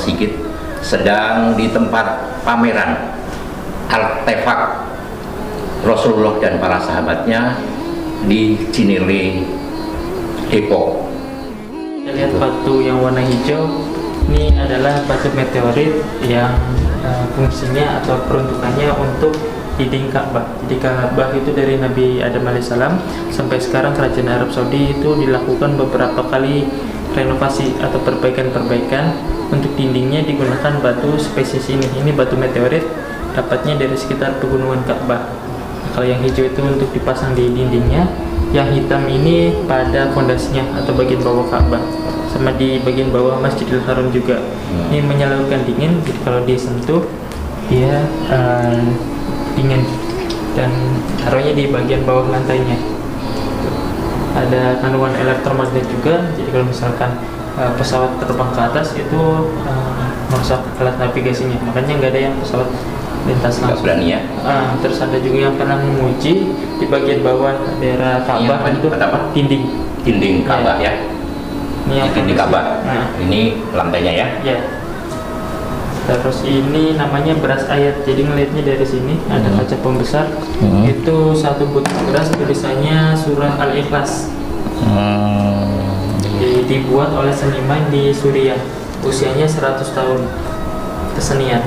Sigit sedang di tempat pameran artefak Rasulullah dan para sahabatnya di Cinere, Depok. Kita lihat batu yang warna hijau, ini adalah batu meteorit yang fungsinya atau peruntukannya untuk dinding Ka'bah. Jadi Ka'bah itu dari Nabi Adam alaihissalam sampai sekarang kerajaan Arab Saudi itu dilakukan beberapa kali renovasi atau perbaikan-perbaikan. Untuk dindingnya digunakan batu spesies ini. Ini batu meteorit, dapatnya dari sekitar pegunungan Ka'bah. Kalau yang hijau itu untuk dipasang di dindingnya, yang hitam ini pada fondasinya atau bagian bawah Ka'bah, sama di bagian bawah Masjidil Haram juga. Ini menyalurkan dingin, jadi kalau disentuh dia dingin, dan taruhnya di bagian bawah lantainya. Ada kandungan elektromagnet juga, jadi kalau misalkan pesawat terbang ke atas itu merusak alat navigasinya, makanya nggak ada yang pesawat lintas langsung. Berani ya. Terus ada juga yang pernah menguji di bagian bawah daerah Ka'bah itu dinding Ka'bah ya. Ini yang dinding Ka'bah. Ini lantainya ya. Ya. Terus ini namanya beras ayat. Jadi ngelihatnya dari sini ada kaca pembesar. Itu satu butir beras, tulisannya surah Al-Ikhlas. Dibuat oleh seniman di Suriah. Usianya 100 tahun kesenian.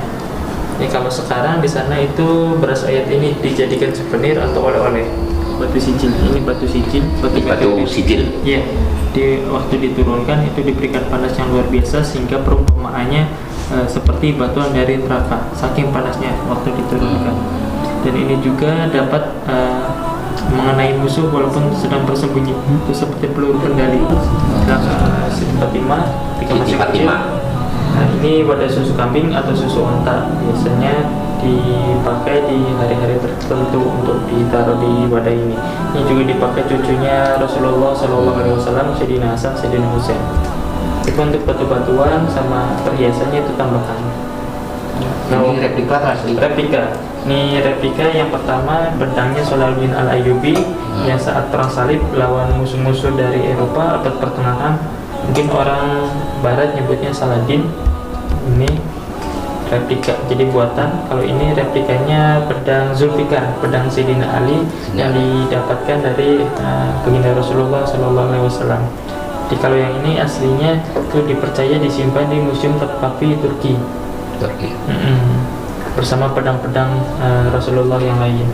Ya, kalau sekarang di sana itu beras ayat ini dijadikan souvenir atau oleh-oleh. Batu sijil, ini batu sijil, Batu sijil. Iya, di waktu diturunkan itu diberikan panas yang luar biasa sehingga perumpamaannya seperti batuan dari neraka, saking panasnya waktu diturunkan. Dan ini juga dapat mengenai musuh walaupun sedang bersembunyi, itu seperti peluru kendali. Siti Fatimah, ketika masih kecil. Nah, ini wadah susu kambing atau susu onta, biasanya dipakai di hari-hari tertentu untuk ditaruh di wadah ini. Ini juga dipakai cucunya Rasulullah SAW, Sayyidina Hasan, Sayyidina Husain. Itu untuk batu-batuan sama perhiasannya itu tambahan. Nah, ini replika asli. Replika. Ini replika yang pertama pedangnya Salahuddin Al-Ayyubi yang saat perang salib lawan musuh-musuh dari Eropa abad pertengahan. Mungkin orang barat nyebutnya Saladin. Ini replika, jadi buatan. Kalau ini replikanya pedang Zulfikar, pedang Sayyidina Ali yang didapatkan dari baginda Rasulullah SAW. Jadi kalau yang ini aslinya itu dipercaya disimpan di Museum Topkapi Turki. Bersama pedang-pedang Rasulullah yang lain.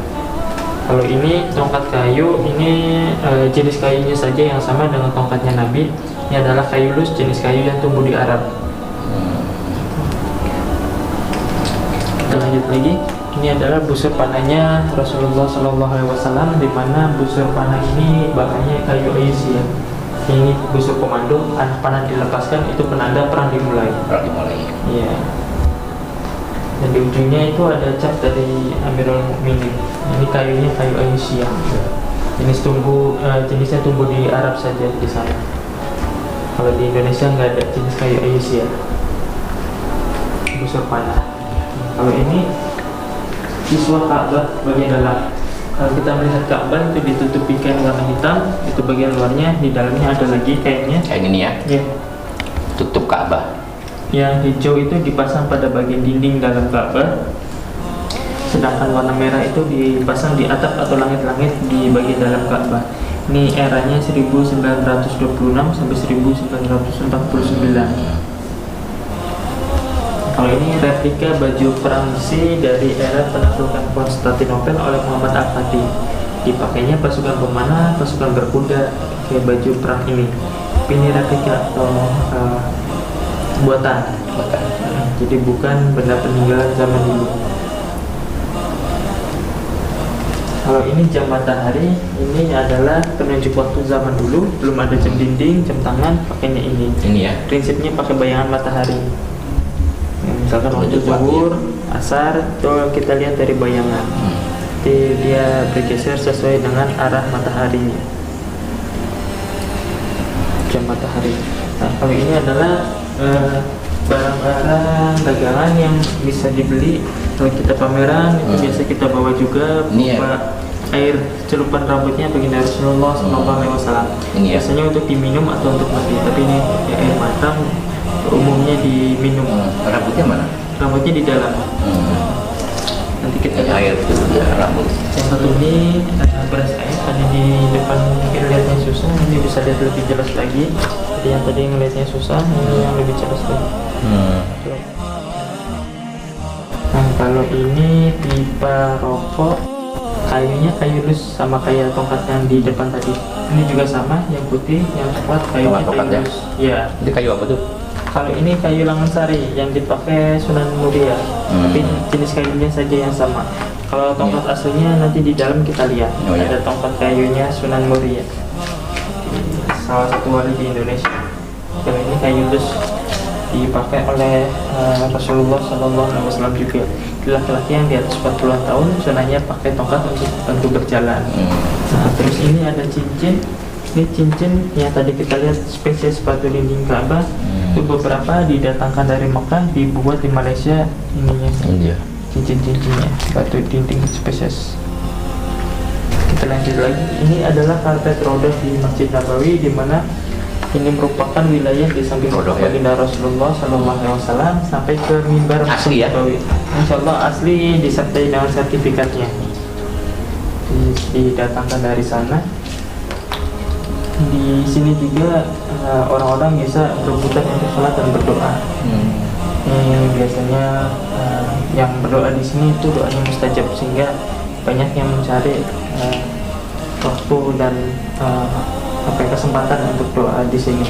Kalau ini tongkat kayu, ini jenis kayunya saja yang sama dengan tongkatnya Nabi. Ini adalah kayu lus, jenis kayu yang tumbuh di Arab. Kita lanjut lagi. Ini adalah busur panahnya Rasulullah SAW, di mana busur panah ini bahannya kayu Aisyah. Ini busur komando, anak panah dilepaskan itu penanda perang dimulai. Iya. Dan di ujungnya itu ada cap dari Amirul Mukminin. Ini kayunya kayu Aisyah. Jenisnya tumbuh di Arab saja di sana. Kalau di Indonesia nggak ada jenis kayu Aisyah. Busur panah. Kalau ini siswa Ka'bah bagian dalam. Kalau kita melihat Ka'bah itu ditutupi kain warna hitam, itu bagian luarnya, di dalamnya ada lagi kainnya. Kain ini ya. Ya. Tutup Ka'bah. Yang hijau itu dipasang pada bagian dinding dalam Ka'bah, sedangkan warna merah itu dipasang di atap atau langit-langit di bagian dalam Ka'bah. Ini eranya 1926 sampai 1949. Kalau ini replika baju perang besi dari era penaklukan Konstantinopel oleh Muhammad Al-Fatih. Dipakainya pasukan pemanah, pasukan berkuda kayak baju perang ini. Tapi ini replika atau buatan. Jadi bukan benda peninggalan zaman dulu. Kalau ini jam matahari, ini adalah penunjuk waktu zaman dulu. Belum ada jam dinding, jam tangan, pakainya ini. Ini ya. Prinsipnya pakai bayangan matahari. Misalkan waktu zuhur, asar, itu kita lihat dari bayangan. Jadi dia bergeser sesuai dengan arah mataharinya. Jam matahari. Nah, kalau ini adalah barang-barang dagangan yang bisa dibeli. Kalau kita pameran itu biasa kita bawa juga berupa air celupan rambutnya baginda Rasulullah SAW. Biasanya untuk diminum atau untuk mandi. Tapi ini air matang umumnya diminum. Rambutnya mana? Rambutnya di dalam. Nanti kita Ini air itu ya rambut. yang satu ini beras air ada di depan, mungkin lihatnya susah, ini bisa lihat lebih jelas lagi. Jadi yang tadi ngelihatnya susah, ini yang lebih jelas lagi. Nah, kalau ini pipa rokok, kayunya kayu lus sama kayak tongkat yang di depan tadi. Ini juga sama, yang putih, yang coklat kayunya Tongkat kayu ya? lus. Iya. Ini kayu apa tuh? Kalau ini kayu Langansari yang dipakai Sunan Muria, tapi jenis kayunya saja yang sama. Kalau tongkat aslinya nanti di dalam kita lihat, Oh, iya. ada tongkat kayunya Sunan Muria, salah satu wali di Indonesia. Kalau ini kayu lus dipakai oleh Rasulullah SAW juga. Laki-laki yang di atas 40-an tahun sunahnya pakai tongkat untuk bantu berjalan. Nah, terus ini ada cincin. Ini cincin yang tadi kita lihat spesies batu dinding Ka'bah. Itu beberapa didatangkan dari Mekah, dibuat di Malaysia. Ininya Iya. cincin-cincinnya batu dinding spesies. Kita lanjut lagi. Ini adalah karpet roda di Masjid Nabawi, di mana ini merupakan wilayah di samping Rodoh, ya? baginda Rasulullah SAW sampai ke mimbar Asli ya? Nabawi. Insya Allah asli, disertai dengan sertifikatnya. Didatangkan dari sana. Di sini juga orang-orang bisa berebutan untuk sholat dan berdoa. Ini biasanya yang berdoa di sini itu doanya mustajab, sehingga banyak yang mencari waktu dan kesempatan untuk doa di sini.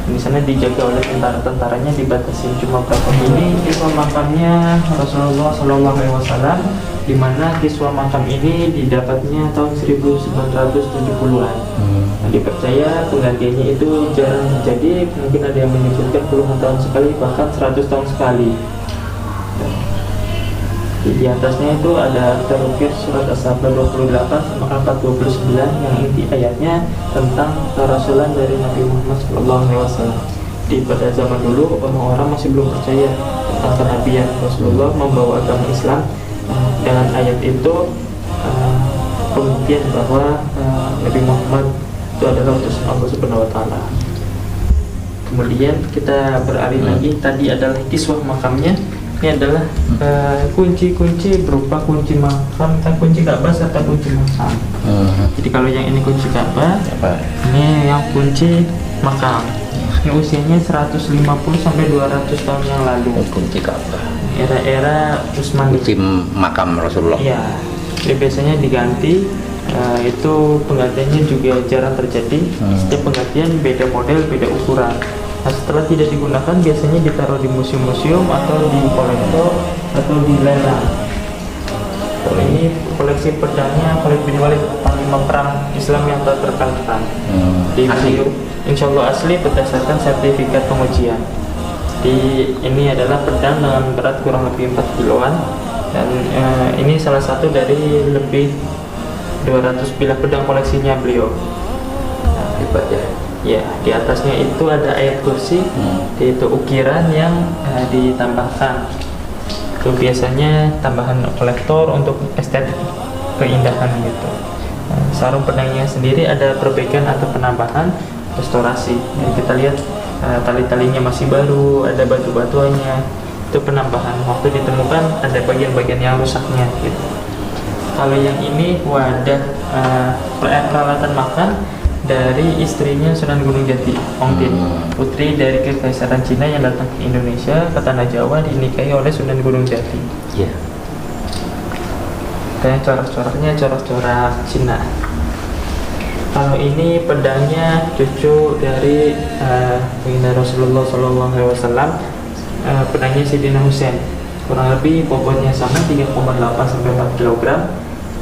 Di sana dijaga oleh tentara-tentaranya, dibatasin cuma berapa. Ini kiswah makamnya Rasulullah SAW, di mana kiswah makam ini didapatnya tahun 1970-an. Dipercaya penggantiannya itu jarang terjadi, mungkin ada yang menyebutkan puluhan tahun sekali, bahkan 100 tahun sekali. Di atasnya itu ada terukir surat As-Sabbah 28 sama Al-29 yang inti ayatnya tentang kerasulan dari Nabi Muhammad SAW. Di pada zaman dulu orang-orang masih belum percaya tentang kenabian Rasulullah membawa agama Islam. Dengan ayat itu pembuktian bahwa Nabi Muhammad itu adalah utusan Allah Subhanahu wa taala. Kemudian kita beralih lagi, tadi adalah kiswah makamnya. Ini adalah kunci-kunci berupa kunci makam, kunci Ka'bah serta kunci makam. Jadi kalau yang ini kunci Ka'bah, ini yang kunci makam. Ini usianya 150 sampai 200 tahun yang lalu. Kunci Ka'bah. Era-era Utsmani. Kunci makam Rasulullah. Iya. Jadi biasanya diganti. Itu penggantiannya juga jarang terjadi. Setiap penggantian beda model, beda ukuran. Nah, setelah tidak digunakan biasanya ditaruh di museum-museum atau di kolektor atau di lelang. Ini koleksi pedangnya Khalid bin Walid, panglima perang Islam yang tak terkalahkan. Di museum, insya Allah asli berdasarkan sertifikat pengujian. Ini adalah pedang dengan berat kurang lebih 4 kiloan, dan ini salah satu dari lebih 200 bilah pedang koleksinya beliau. Hebat ya. Ya, di atasnya itu ada ayat kursi, yaitu ukiran yang ditambahkan. Itu biasanya tambahan kolektor untuk estetik keindahan gitu. Sarung pedangnya sendiri ada perbaikan atau penambahan, restorasi. Dan kita lihat tali-talinya masih baru, ada batu-batuannya. Itu penambahan. Waktu ditemukan ada bagian-bagian yang rusaknya gitu. Kalau yang ini wadah peralatan makan dari istrinya Sunan Gunung Jati, Ong Tin, putri dari Kekaisaran Cina yang datang ke Indonesia ke Tanah Jawa, dinikahi oleh Sunan Gunung Jati. Iya. Dan corak-coraknya corak-corak Cina. Kalau ini pedangnya cucu dari baginda Rasulullah SAW, pedangnya Sayyidina Husain. Kurang lebih bobotnya sama 3,8 sampai 4 kg.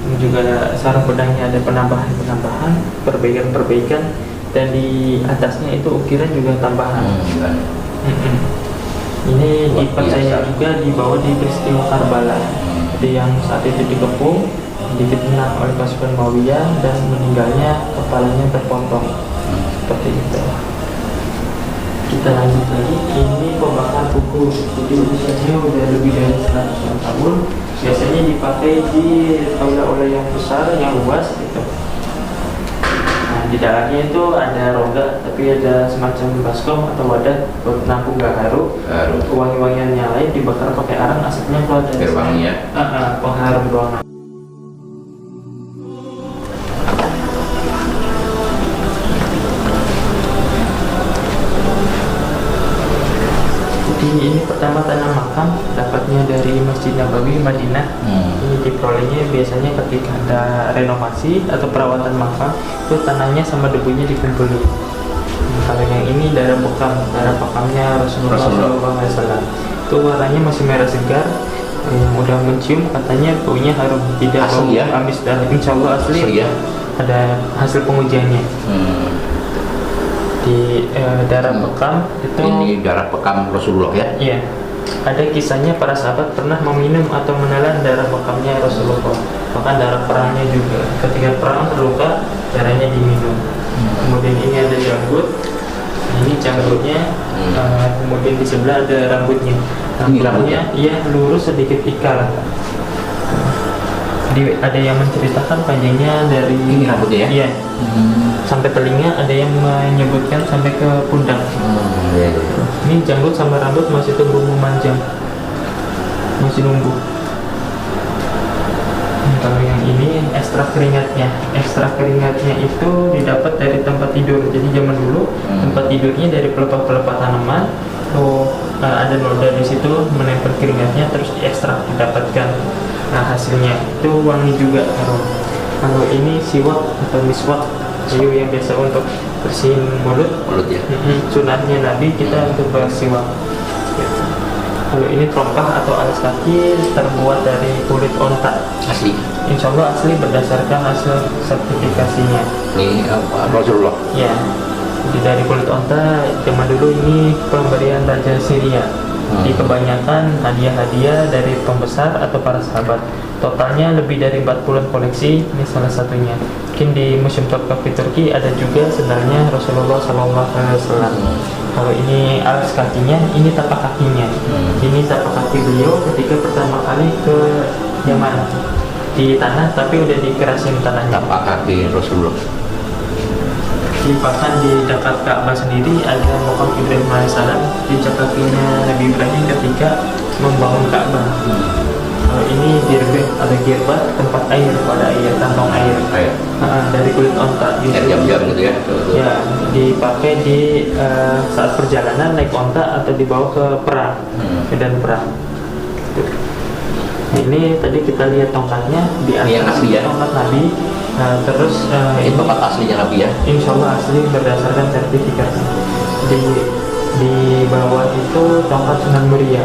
Ini juga sarung pedangnya ada penambahan-penambahan, perbaikan-perbaikan, dan di atasnya itu ukiran juga tambahan. Ini dipercaya juga dibawa di peristiwa Karbala. Jadi yang saat itu dikepung, difitnah oleh pasukan Umayyah dan meninggalnya kepalanya terpotong. Seperti itu. Kita lanjut lagi. Ini pembakar buku. Jadi usianya udah lebih dari 100 tahun. Biasanya dipakai di aula-aula yang besar, yang luas gitu. Nah, di dalamnya itu ada rongga, tapi ada semacam baskom atau wadah buat nampung gaharu. Wangi-wangian yang lain dibakar pakai arang, asapnya keluar dari Biar wangi ya. pengharum ruangan. Jadi ini pertama tanah makam dapatnya dari Masjid Nabawi Madinah. Ini diperolehnya biasanya ketika ada renovasi atau perawatan makam, itu tanahnya sama debunya dikumpulin. Kalau yang ini darah bekamnya Rasulullah SAW. Itu warnanya masih merah segar, yang udah mencium katanya baunya harum, tidak bau Asli ya? amis darah. Insya Allah asli. Asli ya? Ada hasil pengujiannya. Di darah bekam itu Ini darah bekam Rasulullah ya? iya, ada kisahnya para sahabat pernah meminum atau menelan darah bekamnya Rasulullah. Bahkan darah perangnya juga, ketika perang terluka darahnya diminum. Kemudian ini ada janggut, ini janggutnya. Kemudian di sebelah ada rambutnya. Ini rambutnya? Iya, lurus sedikit ikal. Ada yang menceritakan panjangnya dari Ini rambutnya ya? Iya, sampai telinga, ada yang menyebutkan sampai ke pundak. Iya. Ini janggut sama rambut masih tumbuh memanjang, masih numbuh. Kalau yang ini ekstrak keringatnya itu didapat dari tempat tidur. Jadi zaman dulu tempat tidurnya dari pelepah-pelepah tanaman. Ada noda di situ menempel keringatnya, terus diekstrak didapatkan. Nah hasilnya itu wangi juga harum. Kalau ini siwak atau miswak, kayu yang biasa untuk bersihin mulut ya? Sunahnya Nabi kita untuk bersiwak. Kalau ini terompah atau alas kaki terbuat dari kulit onta. Asli? Insya Allah asli berdasarkan hasil sertifikasinya. Ini Rasulullah? Ya, jadi dari kulit onta. Zaman dulu ini pemberian Raja Syria. Di kebanyakan hadiah-hadiah dari pembesar atau para sahabat. Totalnya lebih dari 40 koleksi. Ini salah satunya. Mungkin di Museum Topkapi Turki ada juga sendalnya Rasulullah SAW. Kalau ini alas kakinya, ini tapak kakinya. Ini tapak kaki beliau ketika pertama kali ke Yaman. Di tanah, tapi udah dikerasin tanahnya. Tapak kaki Rasulullah. Bahkan di dekat Ka'bah sendiri ada makam Ibrahim alaihissalam, di kakinya Nabi Ibrahim ketika membangun Ka'bah. Kalau ini dirbeh atau girbat, tempat air, pada air, kantong air. Dari kulit onta. Air jam-jam gitu ya? Ya, dipakai di saat perjalanan naik onta atau dibawa ke perang, medan perang. Ini tadi kita lihat tongkatnya di atas. Ini yang asli ya? Tongkat Nabi. Terus Ini tongkat aslinya Nabi ya? Insya Allah asli berdasarkan sertifikat. Di bawah itu tongkat Sunan Muria.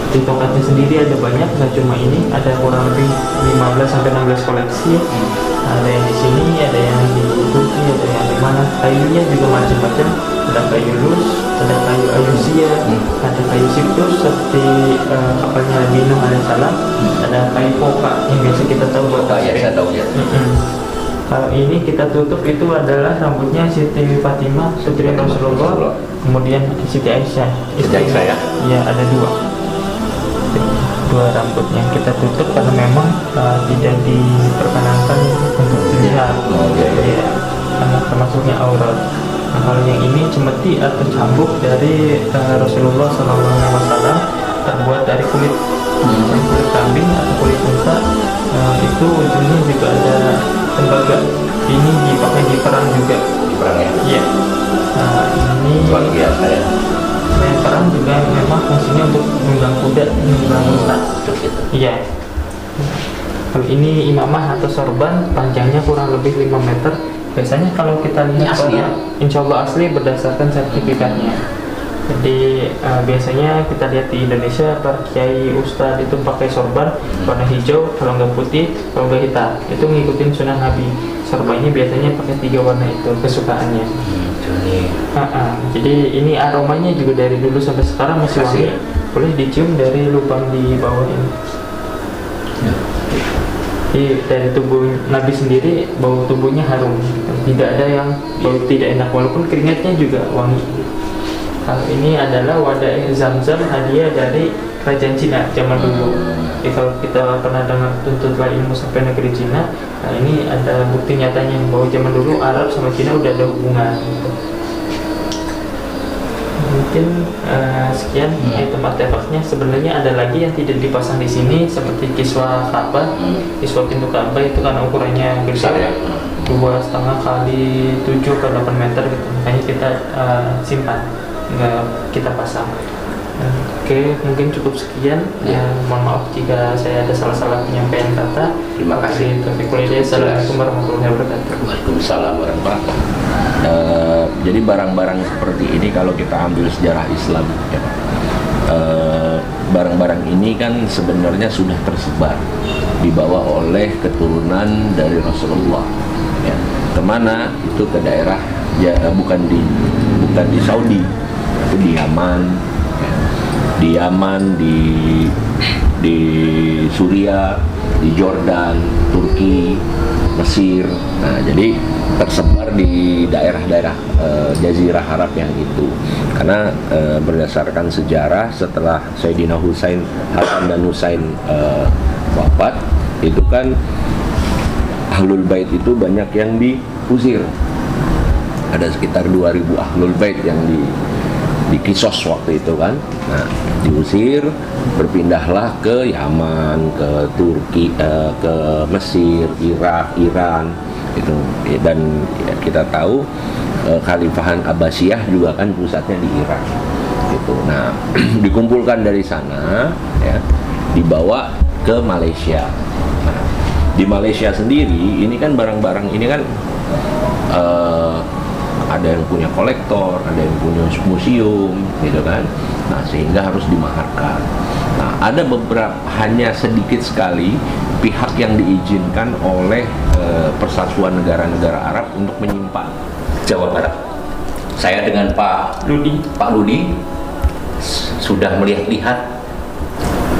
Di tongkatnya sendiri ada banyak, nggak cuma ini, ada kurang lebih 15-16 koleksi. Ada yang di sini, ada yang di Turki, ada yang di mana. Kayunya juga macam-macam. Ada kayu lus, ada kayu ayusia, ada kayu siptus seperti kapalnya Nabi Nuh alaihissalam. Ada kayu koka yang biasa kita tahu buat Ya, saya tahu ya. Kalau ini kita tutup itu adalah rambutnya Siti Fatimah, putri Rasulullah. Kemudian Siti Aisyah. Siti Aisyah ya? Iya, ada dua rambut yang kita tutup karena memang tidak diperkenankan untuk dilihat. Iya, karena termasuknya aurat. Nah, kalau yang ini cemeti atau cambuk dari Rasulullah SAW, terbuat dari kulit kambing atau kulit unta. Itu ujungnya juga ada tembaga. Ini dipakai di perang juga. Di perang ya? Iya. Nah, ini luar biasa ya? selain perang juga memang fungsinya untuk menunggang kuda, menunggang unta. Iya. Kalau ini imamah atau sorban, panjangnya kurang lebih 5 meter. Biasanya kalau kita lihat asli ya? Insya Allah asli berdasarkan sertifikatnya. Jadi biasanya kita lihat di Indonesia para kiai ustadz itu pakai sorban warna hijau, kalau nggak putih, kalau nggak hitam. Itu ngikutin sunnah Nabi. Sorbannya biasanya pakai 3 warna itu kesukaannya. Jadi ini aromanya juga dari dulu sampai sekarang masih wangi. Boleh dicium dari lubang di bawah ini. Jadi dari tubuh Nabi sendiri bau tubuhnya harum, tidak ada yang bau tidak enak, walaupun keringatnya juga wangi. Kalau ini adalah wadah Zam-Zam hadiah dari kerajaan Cina zaman dulu. Jadi kalau kita pernah dengar tuntutlah ilmu sampai negeri Cina, nah ini ada bukti nyatanya bahwa zaman dulu Arab sama Cina udah ada hubungan gitu. Mungkin sekian item artefaknya. Sebenarnya ada lagi yang tidak dipasang di sini seperti kiswah Ka'bah. Kiswah pintu Ka'bah itu kan ukurannya besar, 2,5 kali 7 ke 8 meter gitu. Makanya kita simpan, nggak kita pasang. Oke, mungkin cukup sekian. Ya, mohon maaf jika saya ada salah-salah penyampaian kata. Terima kasih. Assalamualaikum warahmatullahi wabarakatuh. Waalaikumsalam warahmatullahi wabarakatuh. Jadi barang-barang seperti ini kalau kita ambil sejarah Islam, ya, barang-barang ini kan sebenarnya sudah tersebar dibawa oleh keturunan dari Rasulullah. Ya. Kemana? Itu ke daerah ya, bukan di Saudi, itu di Yaman. Ya. Di Yaman, di Suriah, di Jordan, Turki, Mesir. Nah, jadi tersebar di daerah-daerah Jazirah Arab yang itu. Karena berdasarkan sejarah setelah Sayyidina Hasan dan Husain wafat, itu kan Ahlul Bait itu banyak yang diusir. Ada sekitar 2000 Ahlul Bait yang di Kisos waktu itu kan. Nah, diusir, berpindahlah ke Yaman, ke Turki, ke Mesir, Irak, Iran itu. Dan ya, kita tahu Khalifahan Abbasiyah juga kan pusatnya di Irak gitu. Nah, dikumpulkan dari sana ya, dibawa ke Malaysia. Nah, di Malaysia sendiri ini kan barang-barang ini kan ada yang punya kolektor, ada yang punya museum, gitu kan. Nah, sehingga harus dimaharkan. Nah, ada beberapa, hanya sedikit sekali pihak yang diizinkan oleh Persatuan Negara-Negara Arab untuk menyimpan. Jawa Barat. Saya dengan Pak Ludi sudah melihat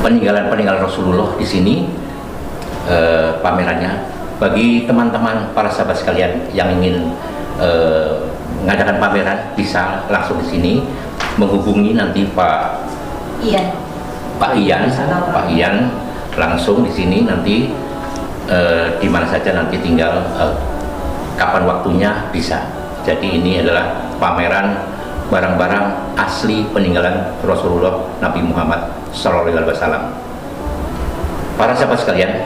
peninggalan Rasulullah di sini, pamerannya. Bagi teman-teman para sahabat sekalian yang ingin mengadakan pameran, bisa langsung di sini menghubungi nanti Pak Ian langsung di sini nanti, di mana saja nanti tinggal kapan waktunya bisa. Jadi ini adalah pameran barang-barang asli peninggalan Rasulullah Nabi Muhammad SAW. Para sahabat sekalian,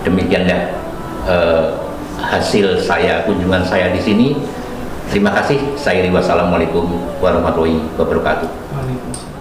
demikianlah hasil kunjungan saya di sini. Terima kasih. Wassalamualaikum warahmatullahi wabarakatuh. Waalaikumsalam.